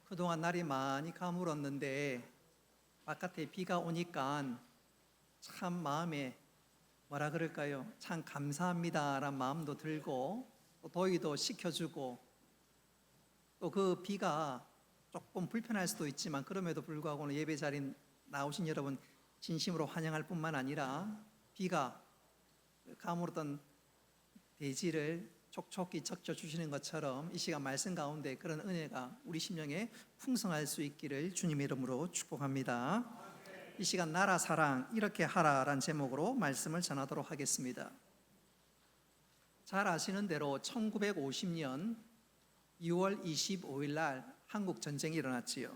그동안 날이 많이 가물었는데 바깥에 비가 오니까 참 마음에 뭐라 그럴까요? 참 감사합니다라는 마음도 들고 또 더위도 식혀주고 또 그 비가 조금 불편할 수도 있지만 그럼에도 불구하고 오늘 예배 자리에 나오신 여러분 진심으로 환영할 뿐만 아니라 비가 가물었던 대지를 촉촉히 적셔주시는 것처럼 이 시간 말씀 가운데 그런 은혜가 우리 심령에 풍성할 수 있기를 주님의 이름으로 축복합니다. 이 시간 나라 사랑 이렇게 하라라는 제목으로 말씀을 전하도록 하겠습니다. 잘 아시는 대로 1950년 6월 25일 날 한국 전쟁이 일어났지요.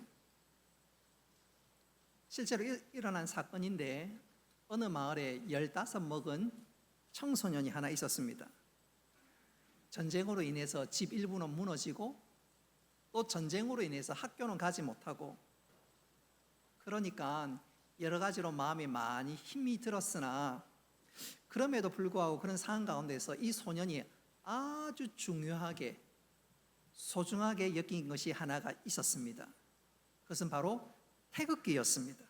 실제로 일어난 사건인데 어느 마을에 15 먹은 청소년이 하나 있었습니다. 전쟁으로 인해서 집 일부는 무너지고 또 전쟁으로 인해서 학교는 가지 못하고 그러니까 여러 가지로 마음이 많이 힘이 들었으나 그럼에도 불구하고 그런 상황 가운데서 이 소년이 아주 중요하게 소중하게 여긴 것이 하나가 있었습니다. 그것은 바로 태극기였습니다.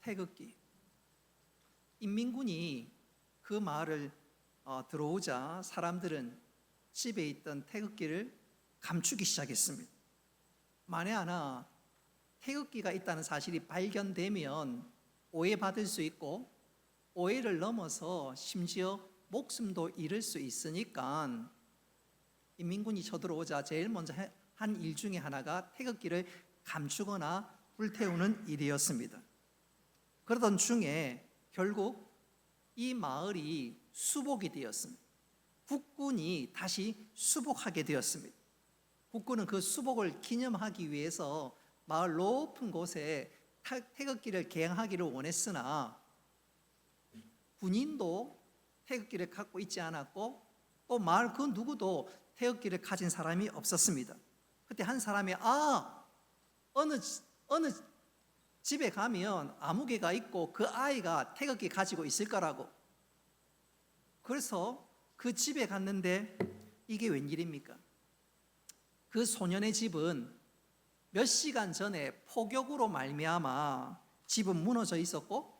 태극기. 인민군이 그 마을을 들어오자 사람들은 집에 있던 태극기를 감추기 시작했습니다. 만에 하나 태극기가 있다는 사실이 발견되면 오해받을 수 있고 오해를 넘어서 심지어 목숨도 잃을 수 있으니까 인민군이 쳐들어오자 제일 먼저 한 일 중에 하나가 태극기를 감추거나 불태우는 일이었습니다. 그러던 중에 결국 이 마을이 수복이 되었습니다. 국군이 다시 수복하게 되었습니다. 국군은 그 수복을 기념하기 위해서 마을 높은 곳에 태극기를 개양하기를 원했으나 군인도 태극기를 갖고 있지 않았고 또 마을 그 누구도 태극기를 가진 사람이 없었습니다. 그때 한 사람이 어느 집에 가면 아무개가 있고 그 아이가 태극기 가지고 있을 거라고. 그래서 그 집에 갔는데 이게 웬일입니까? 그 소년의 집은 몇 시간 전에 폭격으로 말미암아 집은 무너져 있었고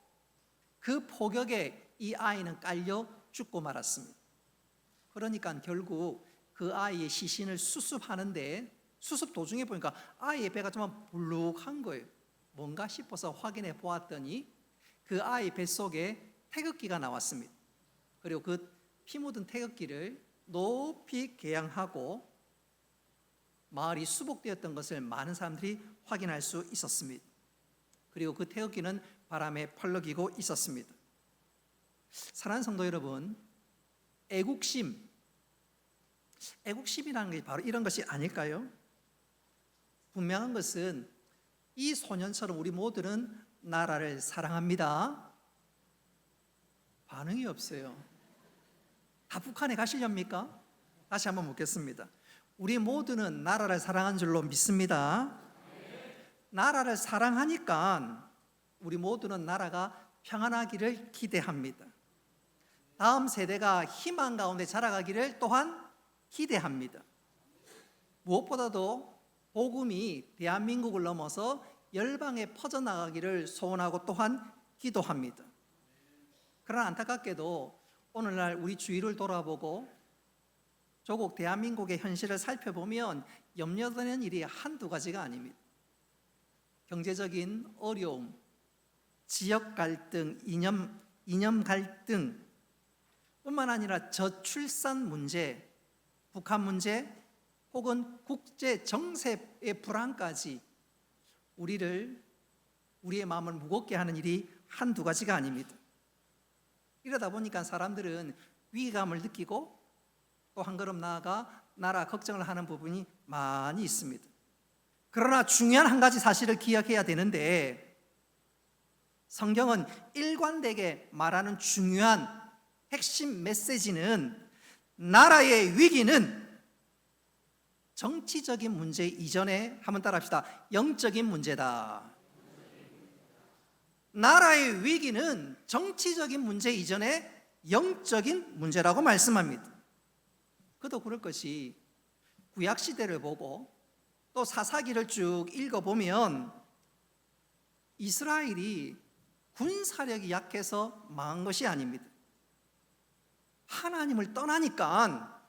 그 폭격에 이 아이는 깔려 죽고 말았습니다. 그러니까 결국 그 아이의 시신을 수습하는데 수습 도중에 보니까 아이의 배가 좀 불룩한 거예요. 뭔가 싶어서 확인해 보았더니 그 아이 뱃속에 태극기가 나왔습니다. 그리고 그 피 묻은 태극기를 높이 개양하고 마을이 수복되었던 것을 많은 사람들이 확인할 수 있었습니다. 그리고 그 태극기는 바람에 펄럭이고 있었습니다. 사랑하는 성도 여러분, 애국심이라는 게 바로 이런 것이 아닐까요? 분명한 것은 이 소년처럼 우리 모두는 나라를 사랑합니다. 반응이 없어요. 다 북한에 가시렵니까? 다시 한번 묻겠습니다. 우리 모두는 나라를 사랑한 줄로 믿습니다. 나라를 사랑하니까 우리 모두는 나라가 평안하기를 기대합니다. 다음 세대가 희망 가운데 자라가기를 또한 기대합니다. 무엇보다도 복음이 대한민국을 넘어서 열방에 퍼져나가기를 소원하고 또한 기도합니다. 그러나 안타깝게도 오늘날 우리 주위를 돌아보고 조국 대한민국의 현실을 살펴보면 염려되는 일이 한두 가지가 아닙니다. 경제적인 어려움, 지역 갈등, 이념 갈등 뿐만 아니라 저출산 문제, 북한 문제 혹은 국제 정세의 불안까지 우리의 마음을 무겁게 하는 일이 한두 가지가 아닙니다. 이러다 보니까 사람들은 위기감을 느끼고 또 한 걸음 나아가 나라 걱정을 하는 부분이 많이 있습니다. 그러나 중요한 한 가지 사실을 기억해야 되는데 성경은 일관되게 말하는 중요한 핵심 메시지는 나라의 위기는 정치적인 문제 이전에 한번 따라합시다. 영적인 문제다. 나라의 위기는 정치적인 문제 이전에 영적인 문제라고 말씀합니다. 그도 그럴 것이 구약시대를 보고 또 사사기를 쭉 읽어보면 이스라엘이 군사력이 약해서 망한 것이 아닙니다. 하나님을 떠나니까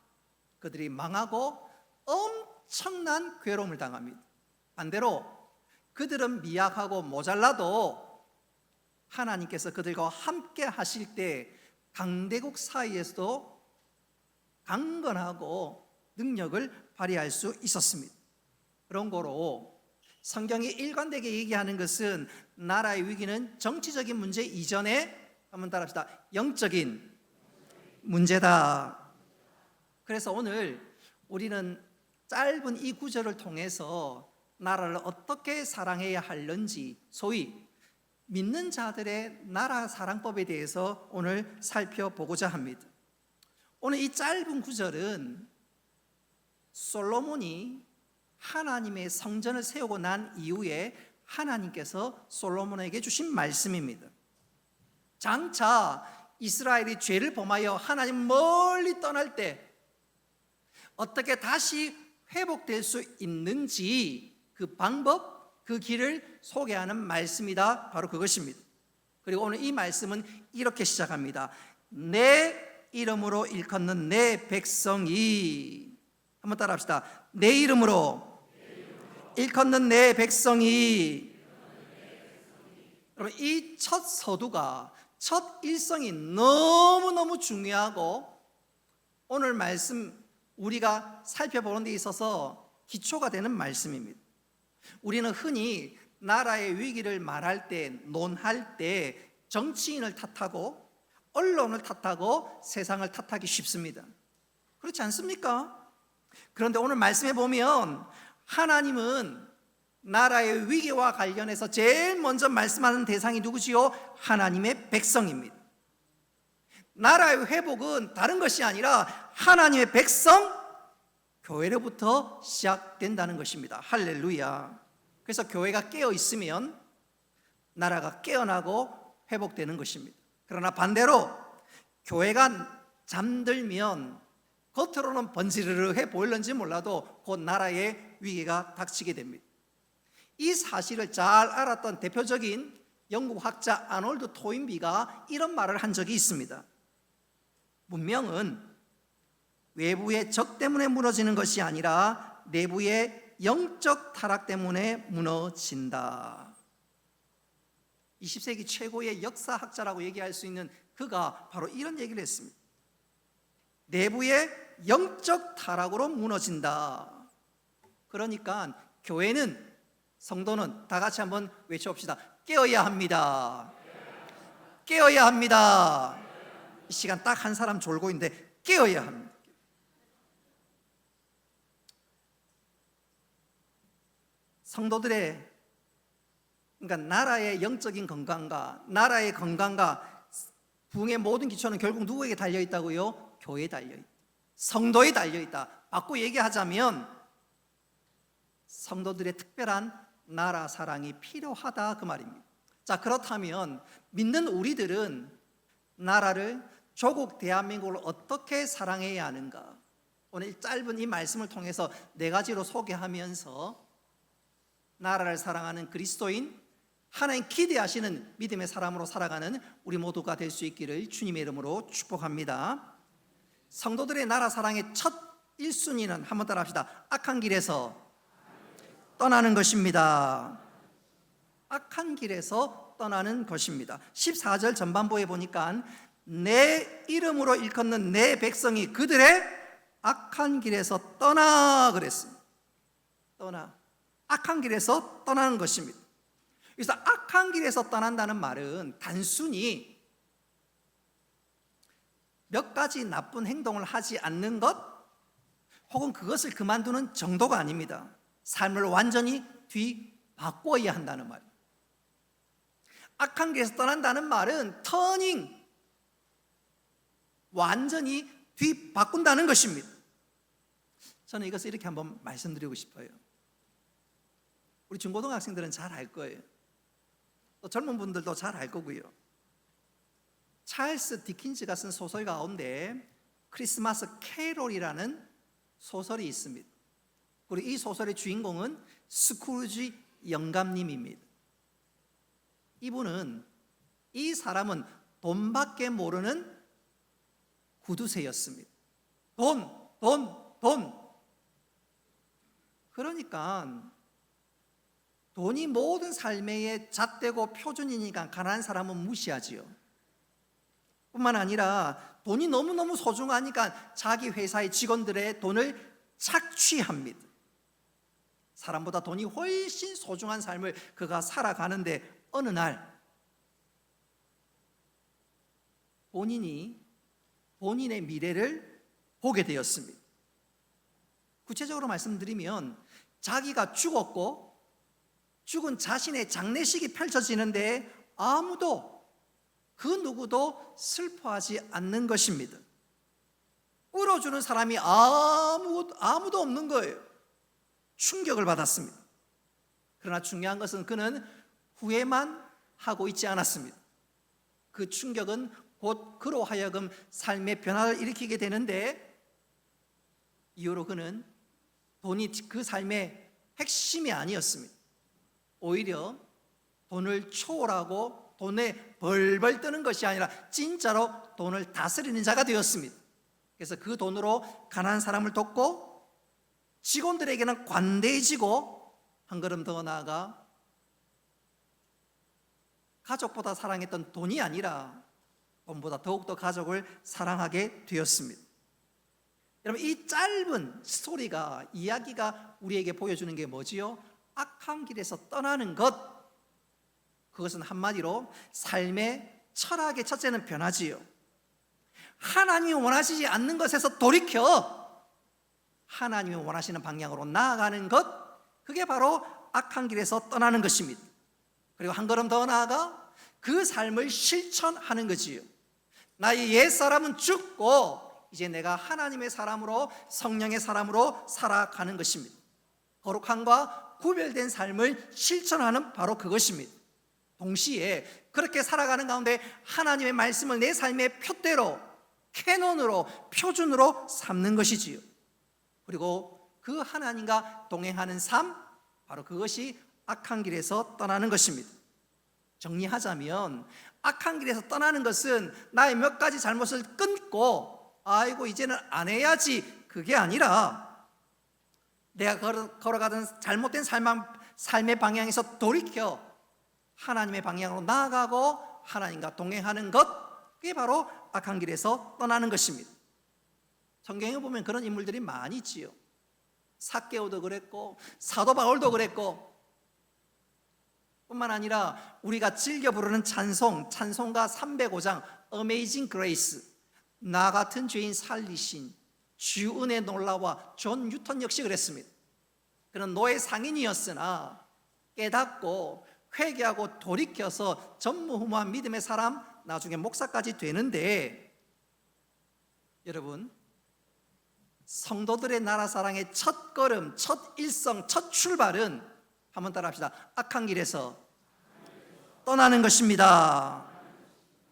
그들이 망하고 엄청난 괴로움을 당합니다. 반대로 그들은 미약하고 모자라도 하나님께서 그들과 함께 하실 때 강대국 사이에서도 강건하고 능력을 발휘할 수 있었습니다. 그런 거로 성경이 일관되게 얘기하는 것은 나라의 위기는 정치적인 문제 이전에, 한번 따라합시다, 영적인 문제다. 그래서 오늘 우리는 짧은 이 구절을 통해서 나라를 어떻게 사랑해야 하는지, 소위 믿는 자들의 나라 사랑법에 대해서 오늘 살펴보고자 합니다. 오늘 이 짧은 구절은 솔로몬이 하나님의 성전을 세우고 난 이후에 하나님께서 솔로몬에게 주신 말씀입니다. 장차 이스라엘이 죄를 범하여 하나님 멀리 떠날 때 어떻게 다시 회복될 수 있는지 그 방법, 그 길을 소개하는 말씀이다. 바로 그것입니다. 그리고 오늘 이 말씀은 이렇게 시작합니다. 내 이름으로 일컫는 내 백성이, 한번 따라합시다. 내 이름으로 일컫는 내 백성이. 여러분, 이 첫 서두가, 첫 일성이 너무너무 중요하고 오늘 말씀 우리가 살펴보는 데 있어서 기초가 되는 말씀입니다. 우리는 흔히 나라의 위기를 말할 때, 논할 때 정치인을 탓하고 언론을 탓하고 세상을 탓하기 쉽습니다. 그렇지 않습니까? 그런데 오늘 말씀해 보면 하나님은 나라의 위기와 관련해서 제일 먼저 말씀하는 대상이 누구지요? 하나님의 백성입니다. 나라의 회복은 다른 것이 아니라 하나님의 백성, 교회로부터 시작된다는 것입니다. 할렐루야. 그래서 교회가 깨어 있으면 나라가 깨어나고 회복되는 것입니다. 그러나 반대로 교회가 잠들면 겉으로는 번지르르해 보일는지 몰라도 곧 나라의 위기가 닥치게 됩니다. 이 사실을 잘 알았던 대표적인 영국 학자 아놀드 토인비가 이런 말을 한 적이 있습니다. 문명은 외부의 적 때문에 무너지는 것이 아니라 내부의 영적 타락 때문에 무너진다. 20세기 최고의 역사학자라고 얘기할 수 있는 그가 바로 이런 얘기를 했습니다. 내부의 영적 타락으로 무너진다. 그러니까 교회는, 성도는 다 같이 한번 외쳐봅시다. 깨어야 합니다. 깨어야 합니다. 이 시간 딱 한 사람 졸고 있는데 깨어야 합니다. 성도들의, 그러니까 나라의 영적인 건강과 나라의 건강과 부흥의 모든 기초는 결국 누구에게 달려있다고요? 교회에 달려있다. 성도에 달려있다. 바꿔 얘기하자면 성도들의 특별한 나라 사랑이 필요하다, 그 말입니다. 자, 그렇다면 믿는 우리들은 나라를, 조국 대한민국을 어떻게 사랑해야 하는가? 오늘 짧은 이 말씀을 통해서 네 가지로 소개하면서 나라를 사랑하는 그리스도인, 하나님 기대하시는 믿음의 사람으로 살아가는 우리 모두가 될 수 있기를 주님의 이름으로 축복합니다. 성도들의 나라 사랑의 첫 1순위는, 한번 따라 합시다. 악한 길에서 떠나는 것입니다. 악한 길에서 떠나는 것입니다. 14절 전반부에 보니까 내 이름으로 일컫는 내 백성이 그들의 악한 길에서 떠나 그랬습니다. 떠나. 악한 길에서 떠나는 것입니다. 그래서 악한 길에서 떠난다는 말은 단순히 몇 가지 나쁜 행동을 하지 않는 것, 혹은 그것을 그만두는 정도가 아닙니다. 삶을 완전히 뒤바꿔야 한다는 말이에요. 악한 길에서 떠난다는 말은 터닝, 완전히 뒤바꾼다는 것입니다. 저는 이것을 이렇게 한번 말씀드리고 싶어요. 우리 중고등학생들은 잘 알 거예요. 또 젊은 분들도 잘 알 거고요. 찰스 디킨즈가 쓴 소설 가운데 크리스마스 캐롤이라는 소설이 있습니다. 그리고 이 소설의 주인공은 스크루지 영감님입니다. 이 사람은 돈밖에 모르는 구두쇠였습니다. 돈. 그러니까 돈이 모든 삶의 잣대고 표준이니까 가난한 사람은 무시하지요. 뿐만 아니라 돈이 너무너무 소중하니까 자기 회사의 직원들의 돈을 착취합니다. 사람보다 돈이 훨씬 소중한 삶을 그가 살아가는데 어느 날 본인의 미래를 보게 되었습니다. 구체적으로 말씀드리면 자기가 죽었고 죽은 자신의 장례식이 펼쳐지는데 그 누구도 슬퍼하지 않는 것입니다. 울어주는 사람이 아무도 없는 거예요. 충격을 받았습니다. 그러나 중요한 것은 그는 후회만 하고 있지 않았습니다. 그 충격은 곧 그로 하여금 삶의 변화를 일으키게 되는데, 이후로 그는 돈이 그 삶의 핵심이 아니었습니다. 오히려 돈을 초월하고 돈에 벌벌 뜨는 것이 아니라 진짜로 돈을 다스리는 자가 되었습니다. 그래서 그 돈으로 가난한 사람을 돕고 직원들에게는 관대해지고, 한 걸음 더 나아가 가족보다 사랑했던 돈이 아니라 돈보다 더욱더 가족을 사랑하게 되었습니다. 여러분, 이 짧은 스토리가, 이야기가 우리에게 보여주는 게 뭐지요? 악한 길에서 떠나는 것, 그것은 한마디로 삶의 철학의 첫째는 변화지요. 하나님이 원하시지 않는 것에서 돌이켜 하나님이 원하시는 방향으로 나아가는 것, 그게 바로 악한 길에서 떠나는 것입니다. 그리고 한 걸음 더 나아가 그 삶을 실천하는 거지요. 나의 옛사람은 죽고 이제 내가 하나님의 사람으로, 성령의 사람으로 살아가는 것입니다. 거룩함과 구별된 삶을 실천하는 바로 그것입니다. 동시에 그렇게 살아가는 가운데 하나님의 말씀을 내 삶의 표대로, 캐논으로, 표준으로 삼는 것이지요. 그리고 그 하나님과 동행하는 삶, 바로 그것이 악한 길에서 떠나는 것입니다. 정리하자면 악한 길에서 떠나는 것은 나의 몇 가지 잘못을 끊고 이제는 안 해야지, 그게 아니라 내가 걸어가던 잘못된 삶의 방향에서 돌이켜 하나님의 방향으로 나아가고 하나님과 동행하는 것, 그게 바로 악한 길에서 떠나는 것입니다. 성경에 보면 그런 인물들이 많이 있지요. 삭개오도 그랬고 사도 바울도 그랬고, 뿐만 아니라 우리가 즐겨 부르는 찬송가 305장 Amazing Grace, 나 같은 죄인 살리신 주 은혜 놀라와 존 뉴턴 역시 그랬습니다. 그는 노예 상인이었으나 깨닫고 회개하고 돌이켜서 전무후무한 믿음의 사람, 나중에 목사까지 되는데, 여러분, 성도들의 나라 사랑의 첫 걸음, 첫 일성, 첫 출발은, 한번 따라합시다, 악한 길에서 떠나는 것입니다.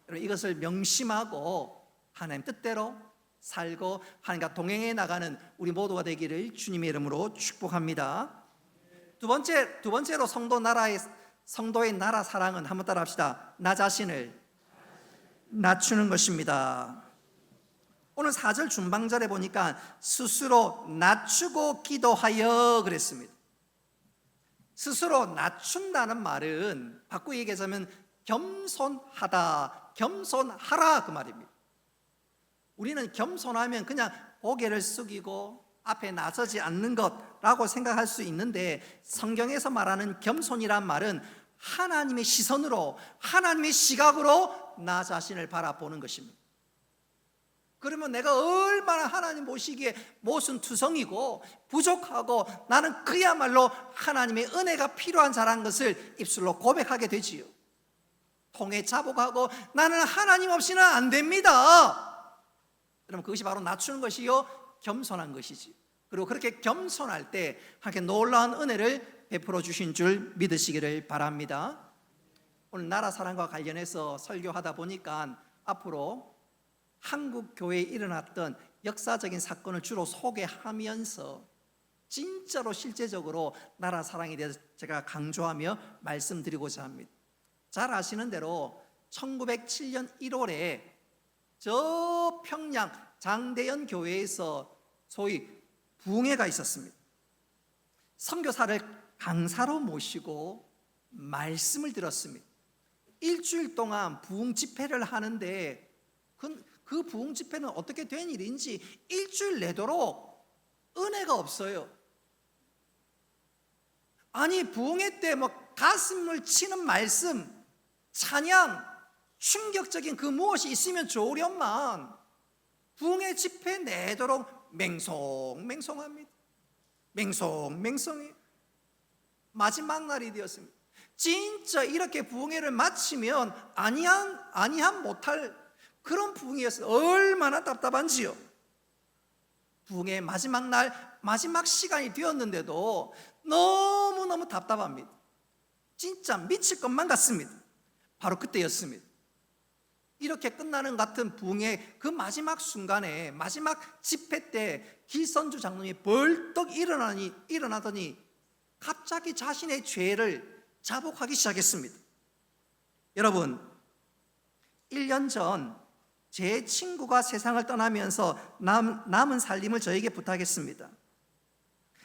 여러분, 이것을 명심하고 하나님 뜻대로 살고 하나님과 동행해 나가는 우리 모두가 되기를 주님의 이름으로 축복합니다. 두 번째로 성도의 나라 사랑은, 한번 따라합시다, 나 자신을 낮추는 것입니다. 오늘 4절 중방절에 보니까 스스로 낮추고 기도하여 그랬습니다. 스스로 낮춘다는 말은 바꾸어 얘기하자면 겸손하다, 겸손하라, 그 말입니다. 우리는 겸손하면 그냥 고개를 숙이고 앞에 나서지 않는 것라고 생각할 수 있는데, 성경에서 말하는 겸손이란 말은 하나님의 시선으로, 하나님의 시각으로 나 자신을 바라보는 것입니다. 그러면 내가 얼마나 하나님 보시기에 모순투성이고 부족하고 나는 그야말로 하나님의 은혜가 필요한 자라는 것을 입술로 고백하게 되지요. 통에 자복하고 나는 하나님 없이는 안 됩니다. 그러면 그것이 바로 낮추는 것이요, 겸손한 것이지. 그리고 그렇게 겸손할 때 하나님께 놀라운 은혜를 베풀어 주신 줄 믿으시기를 바랍니다. 오늘 나라 사랑과 관련해서 설교하다 보니까 앞으로 한국 교회에 일어났던 역사적인 사건을 주로 소개하면서 진짜로 실제적으로 나라 사랑에 대해서 제가 강조하며 말씀드리고자 합니다. 잘 아시는 대로 1907년 1월에 저 평양 장대현 교회에서 소위 부흥회가 있었습니다. 선교사를 강사로 모시고 말씀을 들었습니다. 일주일 동안 부흥 집회를 하는데 그 부흥 집회는 어떻게 된 일인지 일주일 내도록 은혜가 없어요. 아니, 부흥회 때 뭐 가슴을 치는 말씀, 찬양, 충격적인 그 무엇이 있으면 좋으련만 부흥회 집회 내도록 맹송맹송합니다. 맹송맹송해. 마지막 날이 되었습니다. 진짜 이렇게 부흥회를 마치면 아니함 못할 그런 부흥회였어요. 얼마나 답답한지요. 부흥회 마지막 날, 마지막 시간이 되었는데도 너무너무 답답합니다. 진짜 미칠 것만 같습니다. 바로 그때였습니다. 이렇게 끝나는 같은 부흥회 그 마지막 순간에, 마지막 집회 때 길선주 장로님이 벌떡 일어나더니 갑자기 자신의 죄를 자복하기 시작했습니다. 여러분, 1년 전 제 친구가 세상을 떠나면서 남은 살림을 저에게 부탁했습니다.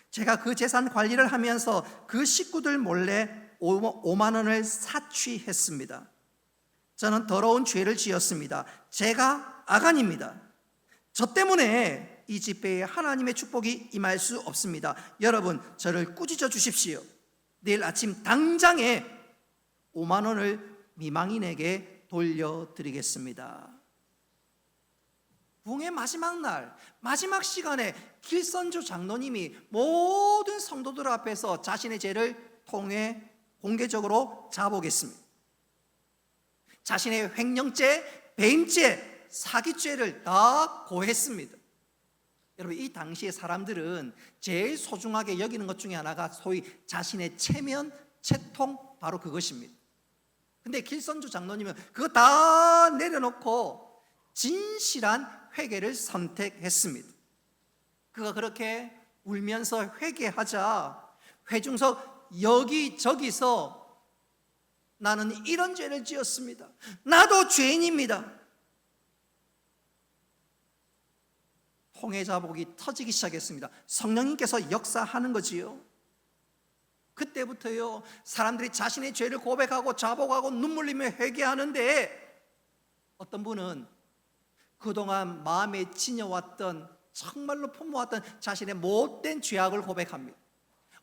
제가 그 재산 관리를 하면서 그 식구들 몰래 5만 원을 사취했습니다. 저는 더러운 죄를 지었습니다. 제가 아간입니다. 저 때문에 이 집회에 하나님의 축복이 임할 수 없습니다. 여러분, 저를 꾸짖어 주십시오. 내일 아침 당장에 5만 원을 미망인에게 돌려드리겠습니다. 부흥의 마지막 날, 마지막 시간에 길선주 장로님이 모든 성도들 앞에서 자신의 죄를 통해 공개적으로 자복했습니다. 자신의 횡령죄, 배임죄, 사기죄를 다 고했습니다. 여러분, 이 당시의 사람들은 제일 소중하게 여기는 것 중에 하나가 소위 자신의 체면, 채통, 바로 그것입니다. 근데 길선주 장로님은 그거 다 내려놓고 진실한 회개를 선택했습니다. 그가 그렇게 울면서 회개하자 회중석 여기저기서 나는 이런 죄를 지었습니다. 나도 죄인입니다. 통해자복이 터지기 시작했습니다. 성령님께서 역사하는 거지요. 그때부터요, 사람들이 자신의 죄를 고백하고 자복하고 눈물 흘리며 회개하는데, 어떤 분은 그동안 마음에 지녀왔던, 정말로 품어왔던 자신의 못된 죄악을 고백합니다.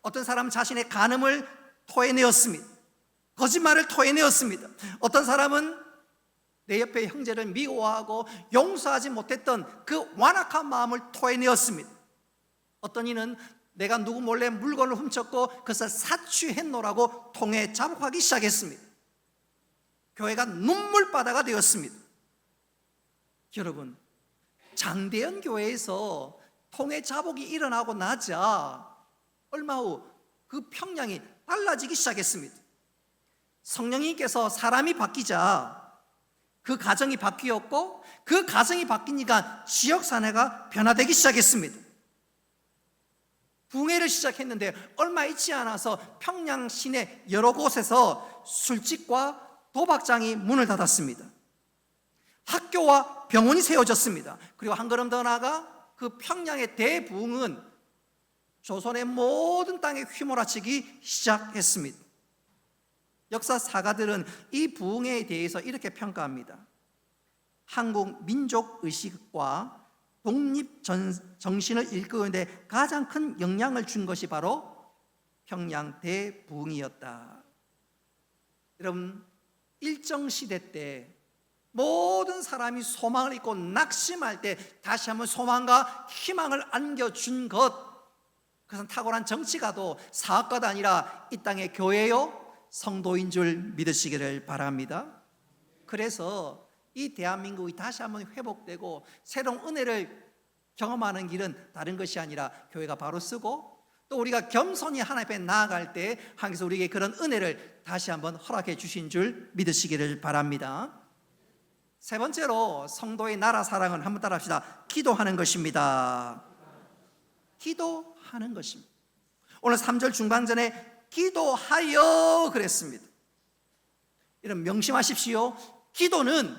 어떤 사람은 자신의 간음을 토해내었습니다. 거짓말을 토해내었습니다. 어떤 사람은 내 옆에 형제를 미워하고 용서하지 못했던 그 완악한 마음을 토해내었습니다. 어떤 이는 내가 누구 몰래 물건을 훔쳤고 그것을 사취했노라고 통해 자복하기 시작했습니다. 교회가 눈물바다가 되었습니다. 여러분, 장대현 교회에서 통해 자복이 일어나고 나자 얼마 후 그 평양이 달라지기 시작했습니다. 성령님께서 사람이 바뀌자 그 가정이 바뀌었고, 그 가정이 바뀌니까 지역 사회가 변화되기 시작했습니다. 부흥회를 시작했는데 얼마 있지 않아서 평양 시내 여러 곳에서 술집과 도박장이 문을 닫았습니다. 학교와 병원이 세워졌습니다. 그리고 한 걸음 더 나아가 그 평양의 대부흥은 조선의 모든 땅에 휘몰아치기 시작했습니다. 역사 사가들은 이 부흥회에 대해서 이렇게 평가합니다. 한국 민족 의식과 독립 정신을 일구는데 가장 큰 영향을 준 것이 바로 평양 대부흥이었다. 여러분, 일정시대 때 모든 사람이 소망을 잊고 낙심할 때 다시 한번 소망과 희망을 안겨준 것, 그것은 탁월한 정치가도 사학가도 아니라 이 땅의 교회요 성도인 줄 믿으시기를 바랍니다. 그래서 이 대한민국이 다시 한번 회복되고 새로운 은혜를 경험하는 길은 다른 것이 아니라 교회가 바로 쓰고, 또 우리가 겸손히 하나님 앞에 나아갈 때 하나님께서 우리에게 그런 은혜를 다시 한번 허락해 주신 줄 믿으시기를 바랍니다. 세 번째로 성도의 나라 사랑은 한번 따라 합시다. 기도하는 것입니다. 기도하는 것입니다. 오늘 3절 중반전에 기도하여 그랬습니다. 여러분 명심하십시오. 기도는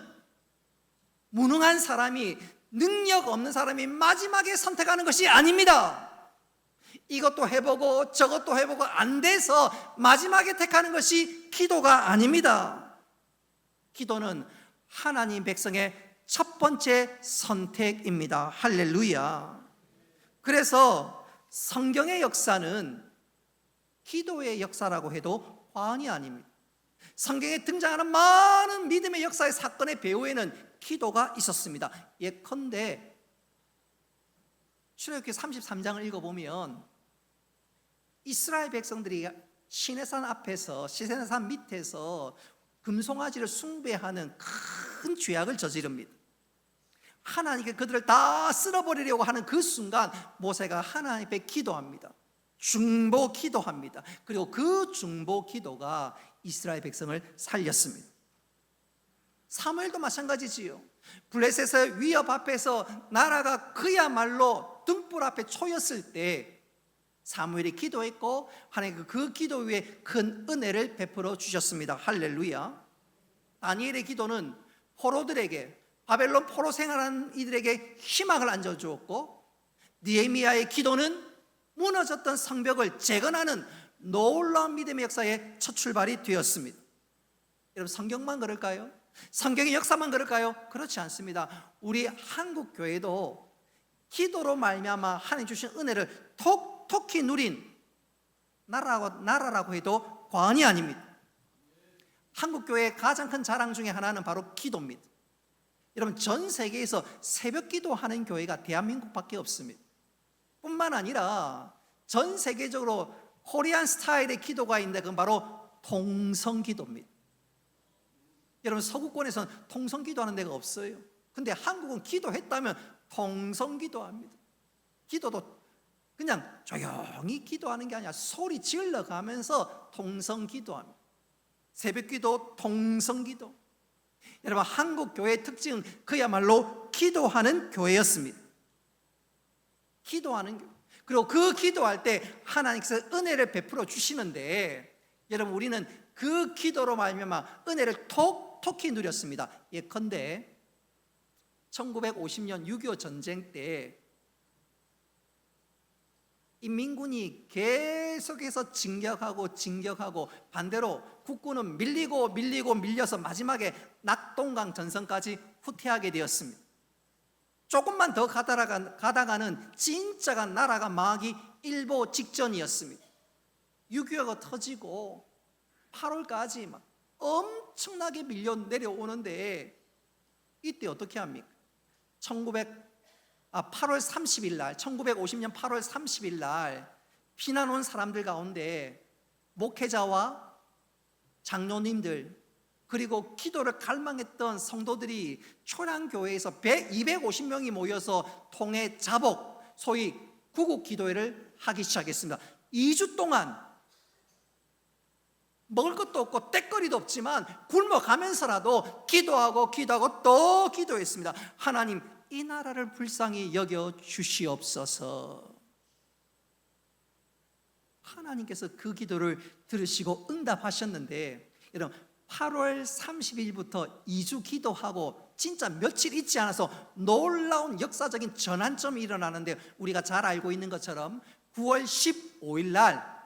무능한 사람이, 능력 없는 사람이 마지막에 선택하는 것이 아닙니다. 이것도 해보고 저것도 해보고 안 돼서 마지막에 택하는 것이 기도가 아닙니다. 기도는 하나님 백성의 첫 번째 선택입니다. 할렐루야. 그래서 성경의 역사는 기도의 역사라고 해도 과언이 아닙니다. 성경에 등장하는 많은 믿음의 역사의 사건의 배후에는 기도가 있었습니다. 예컨대 출애굽기 33장을 읽어보면 이스라엘 백성들이 시내산 앞에서, 시내산 밑에서 금송아지를 숭배하는 큰 죄악을 저지릅니다. 하나님께 그들을 다 쓸어버리려고 하는 그 순간 모세가 하나님 앞에 기도합니다. 중보 기도합니다. 그리고 그 중보 기도가 이스라엘 백성을 살렸습니다. 사무엘도 마찬가지지요. 블레셋의 위협 앞에서 나라가 그야말로 등불 앞에 초였을 때 사무엘이 기도했고 하나님 그 기도 위에 큰 은혜를 베풀어 주셨습니다. 할렐루야. 다니엘의 기도는 포로들에게, 바벨론 포로 생활하는 이들에게 희망을 안겨주었고, 느헤미야의 기도는 무너졌던 성벽을 재건하는 놀라운 믿음의 역사의 첫 출발이 되었습니다. 여러분 성경만 그럴까요? 성경의 역사만 그럴까요? 그렇지 않습니다. 우리 한국 교회도 기도로 말미암아 하나님 주신 은혜를 톡톡히 누린 나라라고 해도 과언이 아닙니다. 한국 교회의 가장 큰 자랑 중에 하나는 바로 기도입니다. 여러분 전 세계에서 새벽 기도하는 교회가 대한민국밖에 없습니다. 뿐만 아니라 전 세계적으로 코리안 스타일의 기도가 있는데 그건 바로 통성기도입니다. 여러분 서구권에서는 통성기도하는 데가 없어요. 근데 한국은 기도했다면 통성기도합니다. 기도도 그냥 조용히 기도하는 게 아니라 소리 질러 가면서 통성기도합니다. 새벽기도, 통성기도. 여러분 한국 교회의 특징은 그야말로 기도하는 교회였습니다. 기도하는 교회. 그리고 그 기도할 때 하나님께서 은혜를 베풀어 주시는데 여러분 우리는 그 기도로 말미암아 은혜를 톡톡히 누렸습니다. 예컨대 1950년 6.25 전쟁 때 인민군이 계속해서 진격하고 반대로 국군은 밀려서 마지막에 낙동강 전선까지 후퇴하게 되었습니다. 조금만 더 가다가는 진짜가 나라가 망하기 일보 직전이었습니다. 6.25가 터지고 8월까지 막 엄청나게 밀려 내려오는데 이때 어떻게 합니까? 8월 30일 날 1950년 8월 30일 날 피난 온 사람들 가운데 목회자와 장로님들 그리고 기도를 갈망했던 성도들이 초량교회에서 250명이 모여서 통해 자복, 소위 구국 기도회를 하기 시작했습니다. 2주 동안 먹을 것도 없고 떼거리도 없지만 굶어가면서라도 기도하고 또 기도했습니다. 하나님 이 나라를 불쌍히 여겨 주시옵소서. 하나님께서 그 기도를 들으시고 응답하셨는데 여러분 8월 30일부터 2주 기도하고 진짜 며칠 있지 않아서 놀라운 역사적인 전환점이 일어나는데 우리가 잘 알고 있는 것처럼 9월 15일 날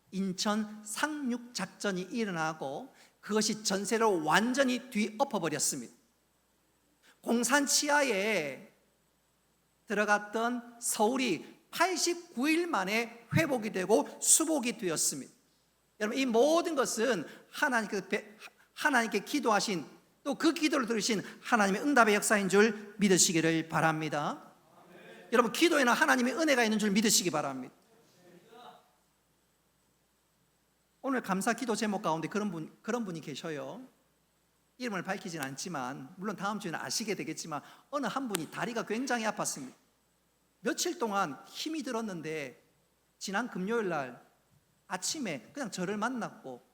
인천 상륙작전이 일어나고 그것이 전세를 완전히 뒤엎어버렸습니다. 공산 치하에 들어갔던 서울이 89일 만에 회복이 되고 수복이 되었습니다. 여러분 이 모든 것은 하나님께 기도하신 또 그 기도를 들으신 하나님의 응답의 역사인 줄 믿으시기를 바랍니다. 여러분 기도에는 하나님의 은혜가 있는 줄 믿으시기 바랍니다. 오늘 감사 기도 제목 가운데 그런 분이 계셔요. 이름을 밝히진 않지만 물론 다음 주에는 아시게 되겠지만 어느 한 분이 다리가 굉장히 아팠습니다. 며칠 동안 힘이 들었는데 지난 금요일 날 아침에 그냥 저를 만났고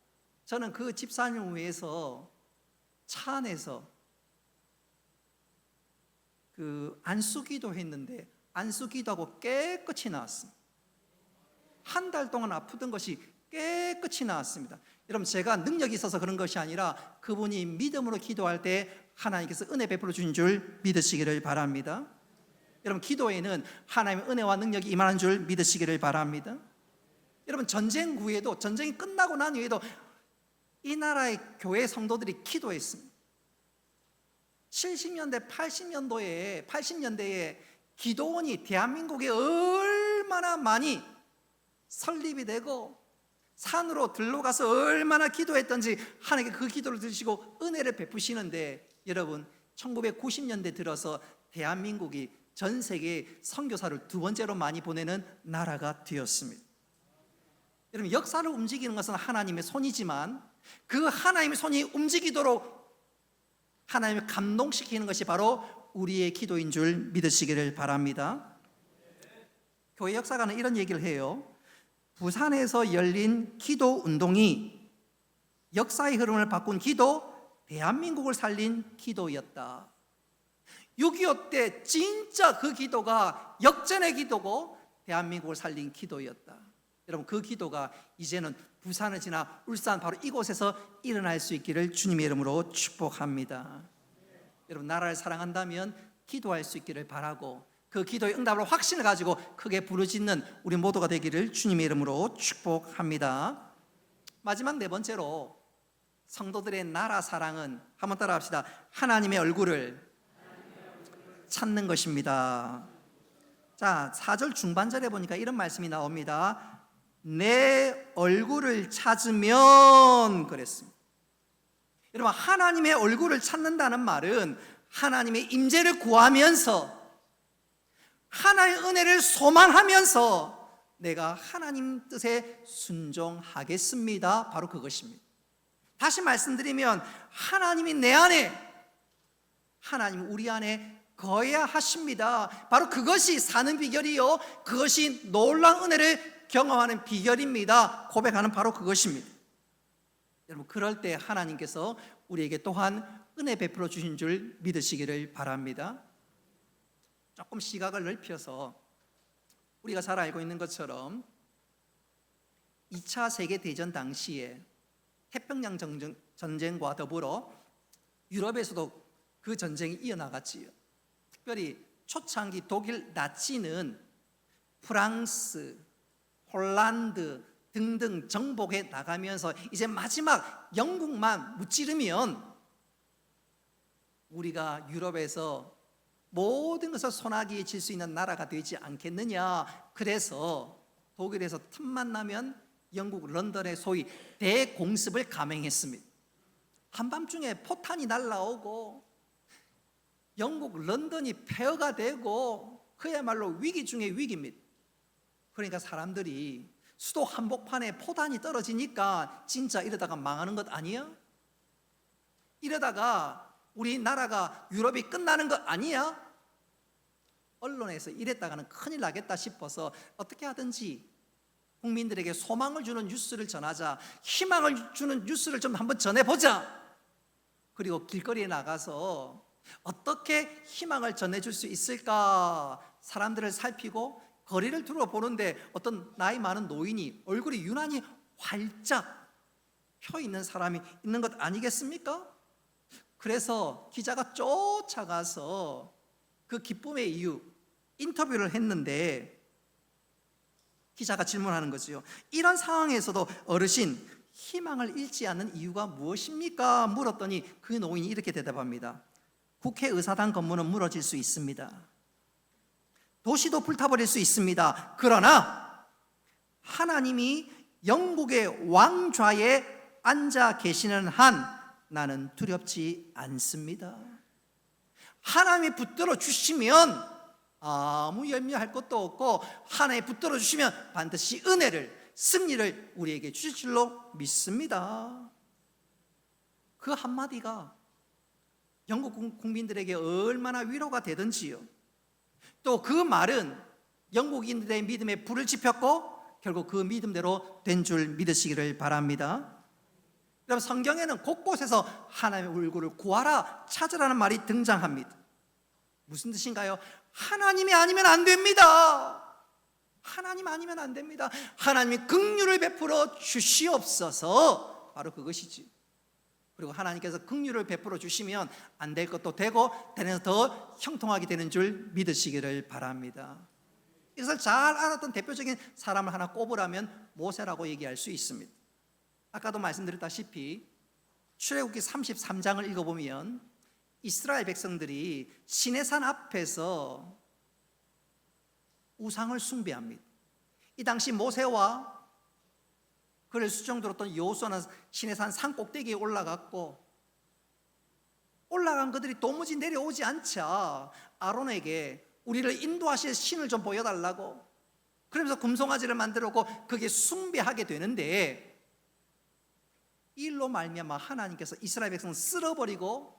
저는 그 집사님을 위해서 차 안에서 그 안수기도 했는데 안수기도하고 깨끗이 나왔습니다. 한 달 동안 아프던 것이 깨끗이 나았습니다. 여러분, 제가 능력이 있어서 그런 것이 아니라 그분이 믿음으로 기도할 때 하나님께서 은혜 베풀어 주신 줄 믿으시기를 바랍니다. 여러분, 기도에는 하나님의 은혜와 능력이 임하는 줄 믿으시기를 바랍니다. 여러분, 전쟁 후에도, 전쟁이 끝나고 난 후에도 이 나라의 교회 성도들이 기도했습니다. 70년대, 80년대에 기도원이 대한민국에 얼마나 많이 설립이 되고 산으로 들러가서 얼마나 기도했던지 하나님께 그 기도를 들으시고 은혜를 베푸시는데, 여러분, 1990년대 들어서 대한민국이 전 세계에 선교사를 두 번째로 많이 보내는 나라가 되었습니다. 여러분, 역사를 움직이는 것은 하나님의 손이지만 그 하나님의 손이 움직이도록 하나님을 감동시키는 것이 바로 우리의 기도인 줄 믿으시기를 바랍니다. 교회 역사가는 이런 얘기를 해요. 부산에서 열린 기도 운동이 역사의 흐름을 바꾼 기도, 대한민국을 살린 기도였다. 6.25 때 진짜 그 기도가 역전의 기도고 대한민국을 살린 기도였다. 여러분, 그 기도가 이제는 부산을 지나 울산 바로 이곳에서 일어날 수 있기를 주님의 이름으로 축복합니다. 여러분, 나라를 사랑한다면 기도할 수 있기를 바라고 그 기도의 응답을 확신을 가지고 크게 부르짖는 우리 모두가 되기를 주님의 이름으로 축복합니다. 마지막 네 번째로 성도들의 나라 사랑은, 한번 따라합시다. 하나님의 얼굴을 찾는 것입니다. 자, 4절 중반절에 보니까 이런 말씀이 나옵니다. 내 얼굴을 찾으면, 그랬습니다. 여러분, 하나님의 얼굴을 찾는다는 말은 하나님의 임재를 구하면서 하나님의 은혜를 소망하면서 내가 하나님 뜻에 순종하겠습니다. 바로 그것입니다. 다시 말씀드리면 하나님이 내 안에, 하나님 우리 안에 거해야 하십니다. 바로 그것이 사는 비결이요, 그것이 놀라운 은혜를 경험하는 비결입니다. 고백하는 바로 그것입니다. 여러분, 그럴 때 하나님께서 우리에게 또한 은혜 베풀어 주신 줄 믿으시기를 바랍니다. 조금 시각을 넓혀서 우리가 잘 알고 있는 것처럼 2차 세계대전 당시에 태평양 전쟁과 더불어 유럽에서도 그 전쟁이 이어나갔지요. 특별히 초창기 독일 나치는 프랑스, 홀란드 등등 정복해 나가면서 이제 마지막 영국만 무찌르면 우리가 유럽에서 모든 것을 손아귀에 쥘 수 있는 나라가 되지 않겠느냐. 그래서 독일에서 틈만 나면 영국 런던의 소위 대공습을 감행했습니다. 한밤중에 포탄이 날아오고 영국 런던이 폐허가 되고 그야말로 위기 중에 위기입니다. 그러니까 사람들이 수도 한복판에 포탄이 떨어지니까 진짜 이러다가 망하는 것 아니야? 이러다가 우리나라가 유럽이 끝나는 것 아니야? 언론에서 이랬다가는 큰일 나겠다 싶어서 어떻게 하든지 국민들에게 소망을 주는 뉴스를 전하자, 희망을 주는 뉴스를 좀 한번 전해보자. 그리고 길거리에 나가서 어떻게 희망을 전해줄 수 있을까 사람들을 살피고 거리를 둘러보는데 어떤 나이 많은 노인이 얼굴이 유난히 활짝 펴있는 사람이 있는 것 아니겠습니까? 그래서 기자가 쫓아가서 그 기쁨의 이유 인터뷰를 했는데 기자가 질문하는 거지요. 이런 상황에서도 어르신, 희망을 잃지 않는 이유가 무엇입니까? 물었더니 그 노인이 이렇게 대답합니다. 국회의사당 건물은 무너질 수 있습니다. 도시도 불타버릴 수 있습니다. 그러나 하나님이 영국의 왕좌에 앉아 계시는 한 나는 두렵지 않습니다. 하나님이 붙들어 주시면 아무 염려할 것도 없고 하나님이 붙들어 주시면 반드시 은혜를, 승리를 우리에게 주실 줄로 믿습니다. 그 한마디가 영국 국민들에게 얼마나 위로가 되든지요. 또 그 말은 영국인들의 믿음에 불을 지폈고 결국 그 믿음대로 된 줄 믿으시기를 바랍니다. 여러분, 성경에는 곳곳에서 하나님의 얼굴을 구하라, 찾으라는 말이 등장합니다. 무슨 뜻인가요? 하나님이 아니면 안 됩니다. 하나님 아니면 안 됩니다. 하나님이 긍휼을 베풀어 주시옵소서. 바로 그것이지. 그리고 하나님께서 긍휼을 베풀어 주시면 안 될 것도 되고 되면서 더 형통하게 되는 줄 믿으시기를 바랍니다. 이것을 잘 알았던 대표적인 사람을 하나 꼽으라면 모세라고 얘기할 수 있습니다. 아까도 말씀드렸다시피 출애굽기 33장을 읽어보면 이스라엘 백성들이 시내산 앞에서 우상을 숭배합니다. 이 당시 모세와 그를 수종들었던 여호수아는 시내산 산 꼭대기에 올라갔고, 올라간 그들이 도무지 내려오지 않자 아론에게 우리를 인도하실 신을 좀 보여달라고, 그러면서 금송아지를 만들었고 그게 숭배하게 되는데, 이 일로 말미암아 하나님께서 이스라엘 백성을 쓸어버리고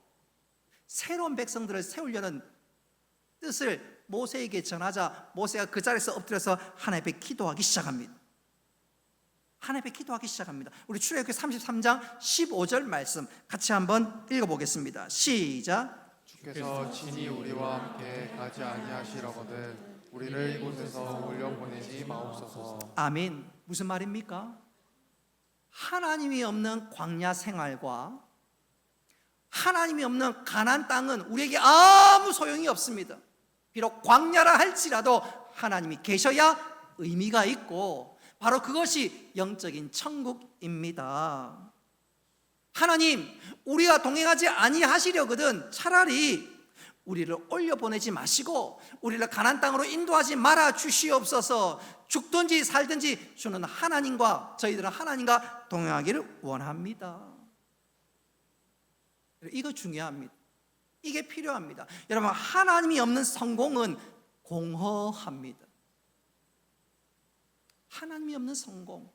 새로운 백성들을 세우려는 뜻을 모세에게 전하자 모세가 그 자리에서 엎드려서 하나님 앞에 기도하기 시작합니다. 하나님 앞에 기도하기 시작합니다. 우리 출애굽기 33장 15절 말씀 같이 한번 읽어보겠습니다. 시작. 주께서 친히 우리와 함께 가지 아니하시려거든 우리를 이곳에서 올려보내지 마옵소서. 아멘. 무슨 말입니까? 하나님이 없는 광야 생활과 하나님이 없는 가나안 땅은 우리에게 아무 소용이 없습니다. 비록 광야라 할지라도 하나님이 계셔야 의미가 있고 바로 그것이 영적인 천국입니다. 하나님, 우리가 동행하지 아니하시려거든 차라리 우리를 올려보내지 마시고 우리를 가나안 땅으로 인도하지 말아 주시옵소서. 죽든지 살든지 주는 하나님과 저희들은 하나님과 동행하기를 원합니다. 이거 중요합니다. 이게 필요합니다. 여러분, 하나님이 없는 성공은 공허합니다. 하나님이 없는 성공,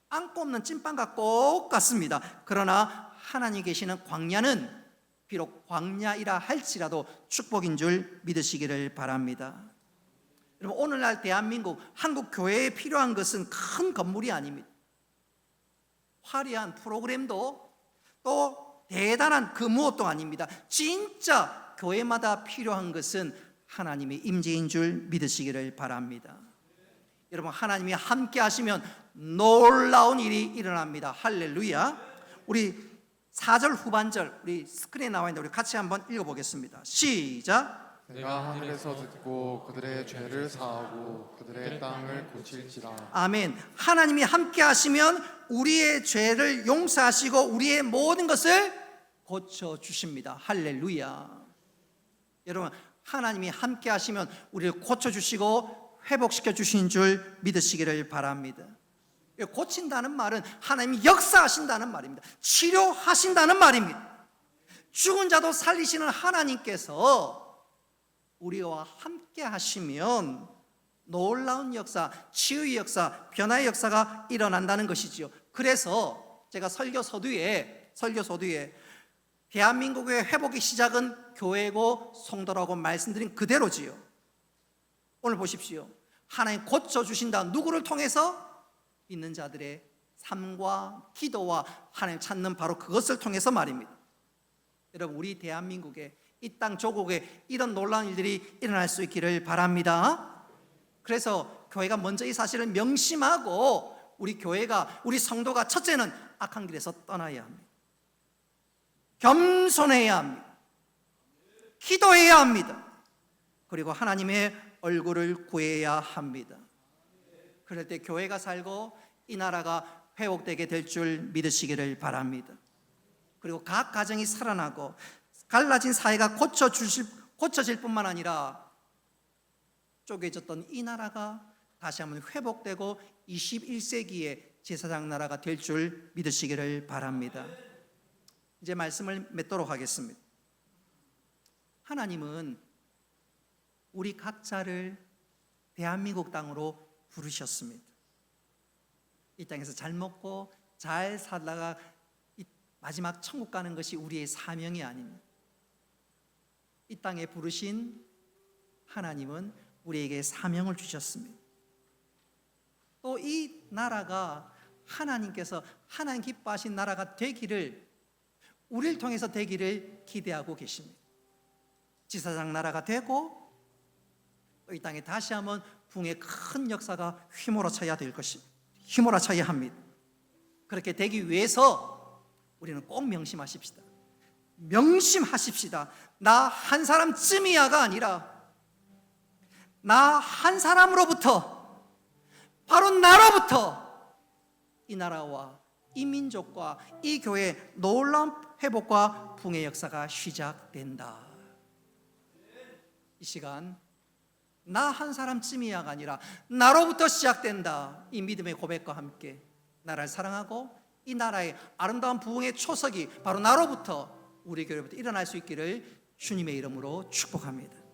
안고 없는 찐빵과 똑같습니다. 그러나 하나님이 계시는 광야는 비록 광야이라 할지라도 축복인 줄 믿으시기를 바랍니다. 여러분, 오늘날 대한민국 한국 교회에 필요한 것은 큰 건물이 아닙니다. 화려한 프로그램도 또 대단한 그 무엇도 아닙니다. 진짜 교회마다 필요한 것은 하나님의 임재인 줄 믿으시기를 바랍니다. 여러분, 하나님이 함께 하시면 놀라운 일이 일어납니다. 할렐루야. 우리 4절 후반절 우리 스크린에 나와 있는데 우리 같이 한번 읽어보겠습니다. 시작. 내가 하늘에서 듣고 그들의 죄를 사하고 그들의 땅을 고칠지라. 아멘. 하나님이 함께 하시면 우리의 죄를 용서하시고 우리의 모든 것을 고쳐주십니다. 할렐루야. 여러분, 하나님이 함께 하시면 우리를 고쳐주시고 회복시켜 주신 줄 믿으시기를 바랍니다. 고친다는 말은 하나님이 역사하신다는 말입니다. 치료하신다는 말입니다. 죽은 자도 살리시는 하나님께서 우리와 함께 하시면 놀라운 역사, 치유의 역사, 변화의 역사가 일어난다는 것이지요. 그래서 제가 설교 서두에 대한민국의 회복의 시작은 교회고 성도라고 말씀드린 그대로지요. 오늘 보십시오. 하나님 고쳐주신다. 누구를 통해서? 있는 자들의 삶과 기도와 하나님 찾는 바로 그것을 통해서 말입니다. 여러분, 우리 대한민국에 이 땅 조국에 이런 놀라운 일들이 일어날 수 있기를 바랍니다. 그래서 교회가 먼저 이 사실을 명심하고 우리 교회가, 우리 성도가 첫째는 악한 길에서 떠나야 합니다. 겸손해야 합니다. 기도해야 합니다. 그리고 하나님의 얼굴을 구해야 합니다. 그럴 때 교회가 살고 이 나라가 회복되게 될 줄 믿으시기를 바랍니다. 그리고 각 가정이 살아나고 갈라진 사회가 고쳐질 뿐만 아니라 쪼개졌던 이 나라가 다시 한번 회복되고 21세기의 제사장 나라가 될 줄 믿으시기를 바랍니다. 이제 말씀을 맺도록 하겠습니다. 하나님은 우리 각자를 대한민국 땅으로 부르셨습니다. 이 땅에서 잘 먹고 잘 살다가 마지막 천국 가는 것이 우리의 사명이 아닙니다. 이 땅에 부르신 하나님은 우리에게 사명을 주셨습니다. 또 이 나라가 하나님께서 하나님 기뻐하신 나라가 되기를, 우리를 통해서 되기를 기대하고 계십니다. 지사장 나라가 되고 또 이 땅에 다시 한번 부흥의 큰 역사가 휘몰아쳐야 될 것이 휘몰아쳐야 합니다. 그렇게 되기 위해서 우리는 꼭 명심하십시다. 명심하십시다. 나 한 사람쯤이야가 아니라 나 한 사람으로부터, 바로 나로부터 이 나라와 이 민족과 이 교회의 놀라운 회복과 부흥의 역사가 시작된다. 이 시간 나 한 사람쯤이야가 아니라 나로부터 시작된다. 이 믿음의 고백과 함께 나라를 사랑하고 이 나라의 아름다운 부흥의 초석이 바로 나로부터, 우리 교회부터 일어날 수 있기를 주님의 이름으로 축복합니다.